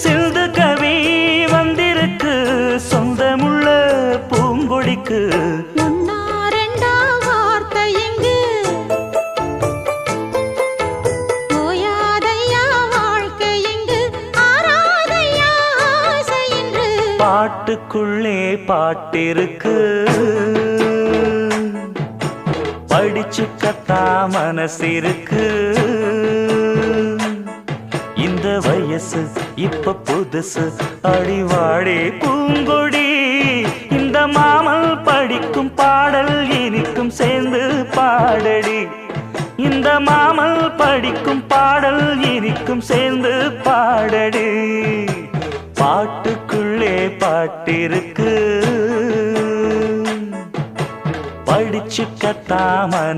சிந்து கவி வந்திருக்கு சொந்தமுள்ள பூங்கொடிக்கு. பாட்டுக்குள்ளே பாட்டிருக்கு படிச்சுக்கத்தா மனசிருக்கு. இந்த வயசு இப்ப புதுசு அடிவாடி பூங்கொடி. இந்த மாமல் படிக்கும் பாடல் இனிக்கும் சேர்ந்து பாடடி. இந்த மாமல் படிக்கும் பாடல் இனிக்கும் சேர்ந்து பாடடி. பாட்டுக்குள்ளே பாட்டிருக்கு படிச்சுக்கத்தாம